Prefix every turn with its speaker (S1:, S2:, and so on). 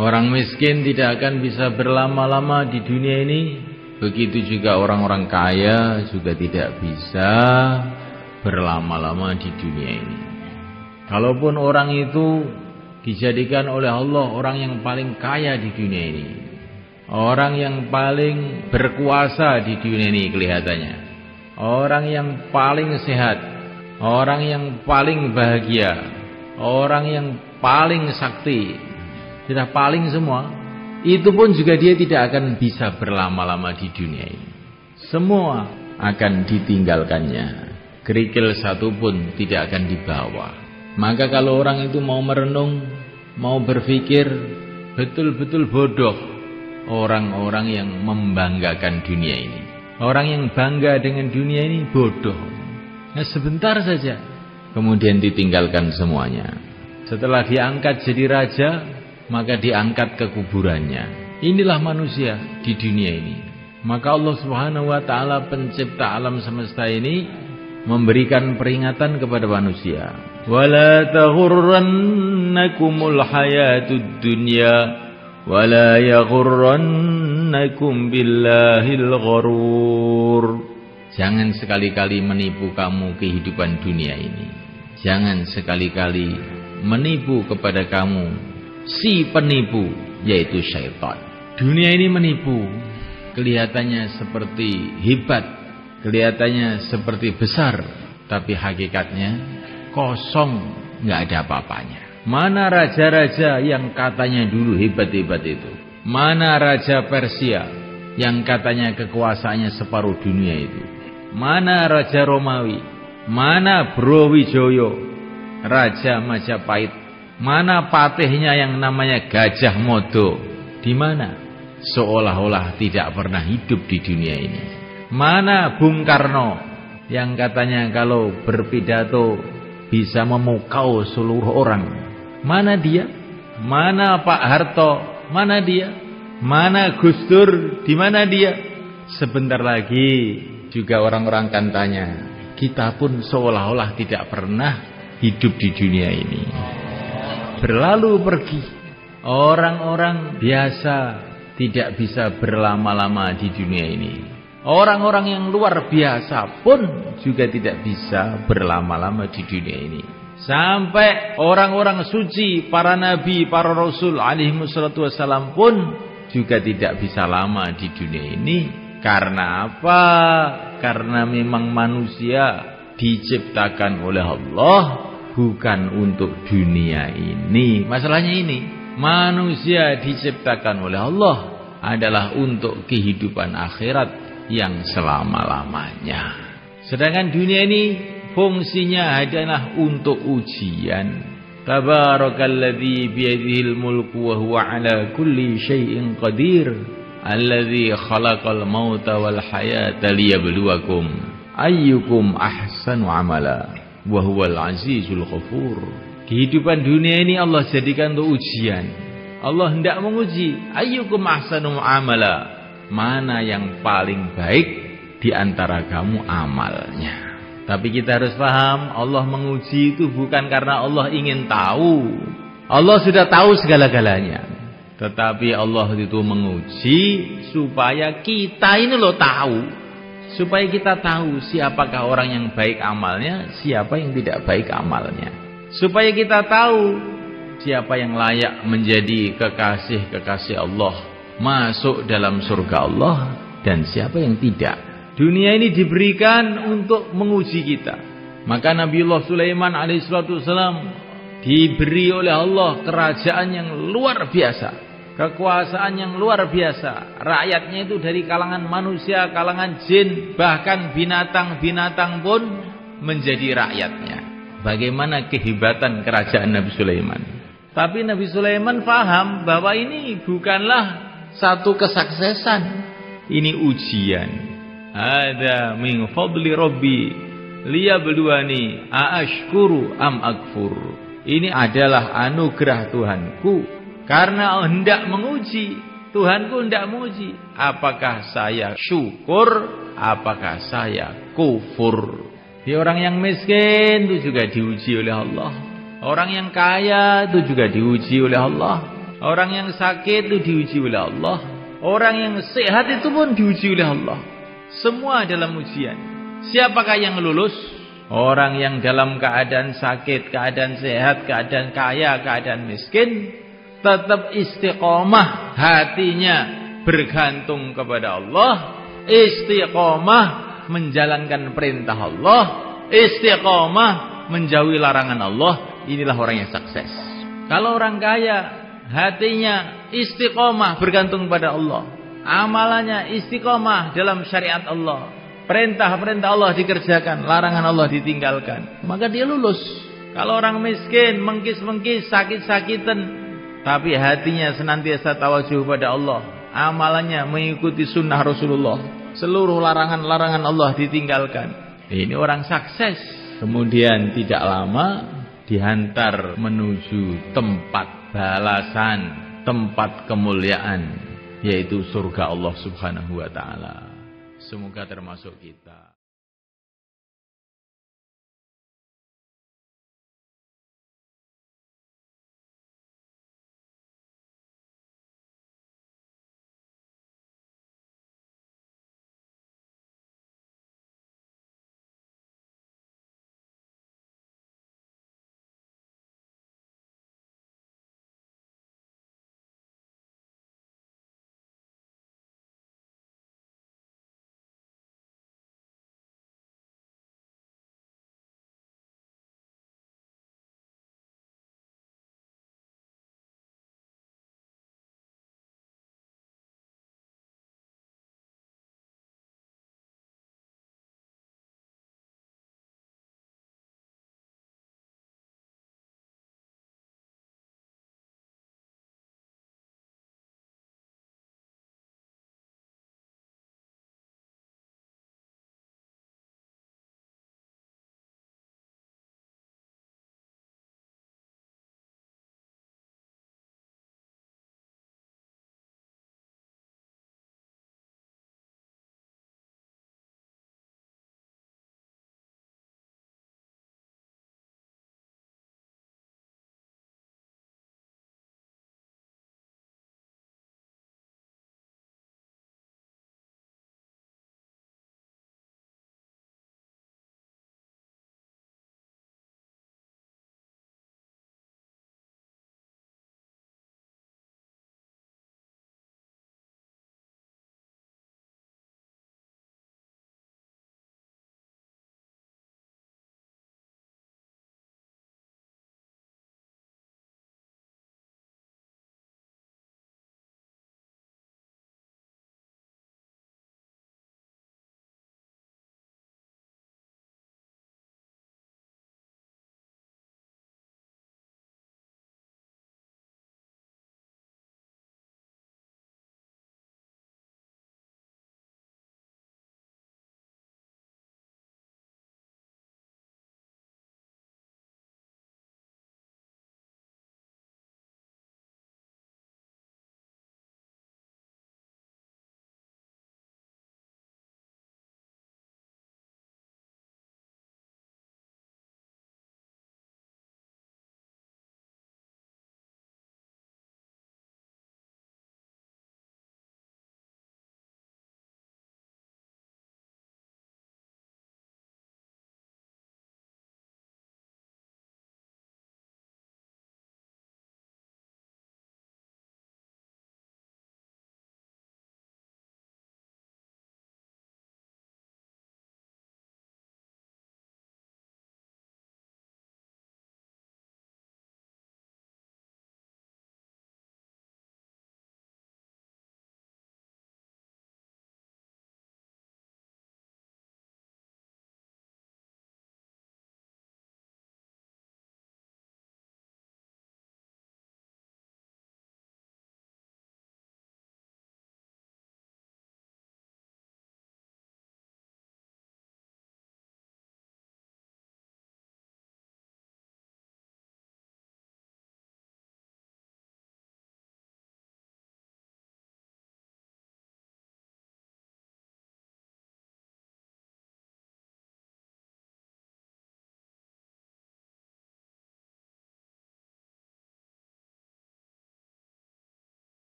S1: Orang miskin tidak akan bisa berlama-lama di dunia ini. Begitu juga orang-orang kaya juga tidak bisa berlama-lama di dunia ini. Kalaupun orang itu dijadikan oleh Allah orang yang paling kaya di dunia ini, orang yang paling berkuasa di dunia ini kelihatannya, orang yang paling sehat, orang yang paling bahagia, orang yang paling sakti, sudah paling semua, itu pun juga dia tidak akan bisa berlama-lama di dunia ini. Semua akan ditinggalkannya, kerikil satu pun tidak akan dibawa. Maka kalau orang itu mau merenung, mau berpikir, betul-betul bodoh orang-orang yang membanggakan dunia ini. Orang yang bangga dengan dunia ini bodoh. Nah, sebentar saja kemudian ditinggalkan semuanya. Setelah diangkat jadi raja, maka diangkat ke kuburannya. Inilah manusia di dunia ini. Maka Allah Subhanahu wa taala pencipta alam semesta ini memberikan peringatan kepada manusia. Wala taghurrannakumul hayatud dunya wala yaghurrannakum billahil gharur. Jangan sekali-kali menipu kamu kehidupan dunia ini. Jangan sekali-kali menipu kepada kamu si penipu, yaitu syaitan. Dunia ini menipu, kelihatannya seperti hebat, kelihatannya seperti besar, tapi hakikatnya kosong, nggak ada apa-apanya. Mana raja-raja yang katanya dulu hebat-hebat itu? Mana raja Persia yang katanya kekuasaannya separuh dunia itu? Mana raja Romawi? Mana Brawijaya, raja Majapahit? Mana patihnya yang namanya Gajah Mada? Di mana? Seolah-olah tidak pernah hidup di dunia ini. Mana Bung Karno yang katanya kalau berpidato bisa memukau seluruh orang? Mana dia? Mana Pak Harto? Mana dia? Mana Gus Dur? Di mana dia? Sebentar lagi juga orang-orang akan tanya, kita pun seolah-olah tidak pernah hidup di dunia ini. Berlalu pergi. Orang-orang biasa tidak bisa berlama-lama di dunia ini. Orang-orang yang luar biasa pun juga tidak bisa berlama-lama di dunia ini. Sampai orang-orang suci, para nabi, para rasul alaihimussalatu wassalam pun juga tidak bisa lama di dunia ini. Karena apa? Karena memang manusia diciptakan oleh Allah bukan untuk dunia ini. Masalahnya ini, manusia diciptakan oleh Allah adalah untuk kehidupan akhirat yang selama-lamanya. Sedangkan dunia ini fungsinya adalah untuk ujian. Tabarakalladzi biyadihil mulku wa huwa ala kulli syai'in qadir. Alladzi khalaqal mauta wal hayata liyabluwakum ayyukum ahsanu amala wa huwal azizul ghafur. Kehidupan dunia ini Allah jadikan untuk ujian. Allah hendak menguji ayyukum ahsanu amala, mana yang paling baik di antara kamu amalnya. Tapi kita harus paham, Allah menguji itu bukan karena Allah ingin tahu. Allah sudah tahu segala-galanya. Tetapi Allah itu menguji supaya kita ini loh tahu. Supaya kita tahu siapakah orang yang baik amalnya, siapa yang tidak baik amalnya. Supaya kita tahu siapa yang layak menjadi kekasih-kekasih Allah, masuk dalam surga Allah, dan siapa yang tidak. Dunia ini diberikan untuk menguji kita. Maka Nabiullah Sulaiman alaihissalam diberi oleh Allah kerajaan yang luar biasa, kekuasaan yang luar biasa. Rakyatnya itu dari kalangan manusia, kalangan jin, bahkan binatang-binatang pun menjadi rakyatnya. Bagaimana kehebatan kerajaan Nabi Sulaiman. Tapi Nabi Sulaiman paham bahwa ini bukanlah satu kesuksesan, ini ujian. Ada min fadli rabbi liyabluwani aashkuru am akfur. Ini adalah anugerah Tuhanku, karena hendak menguji. Tuhanku hendak menguji, apakah saya syukur, apakah saya kufur. Di orang yang miskin itu juga diuji oleh Allah. Orang yang kaya itu juga diuji oleh Allah. Orang yang sakit itu diuji oleh Allah. Orang yang sehat itu pun diuji oleh Allah. Semua dalam ujian. Siapakah yang lulus? Orang yang dalam keadaan sakit, keadaan sehat, keadaan kaya, keadaan miskin, tetap istiqomah hatinya bergantung kepada Allah, istiqomah menjalankan perintah Allah, istiqomah menjauhi larangan Allah. Inilah orang yang sukses. Kalau orang kaya, hatinya istiqomah bergantung pada Allah, amalannya istiqomah dalam syariat Allah, perintah-perintah Allah dikerjakan, larangan Allah ditinggalkan, maka dia lulus. Kalau orang miskin, mengkis-mengkis, sakit-sakitan, tapi hatinya senantiasa tawajuh pada Allah, amalannya mengikuti sunnah Rasulullah, seluruh larangan-larangan Allah ditinggalkan, ini orang sukses. Kemudian tidak lama dihantar menuju tempat balasan, tempat kemuliaan, yaitu surga Allah Subhanahu wa taala. Semoga termasuk kita.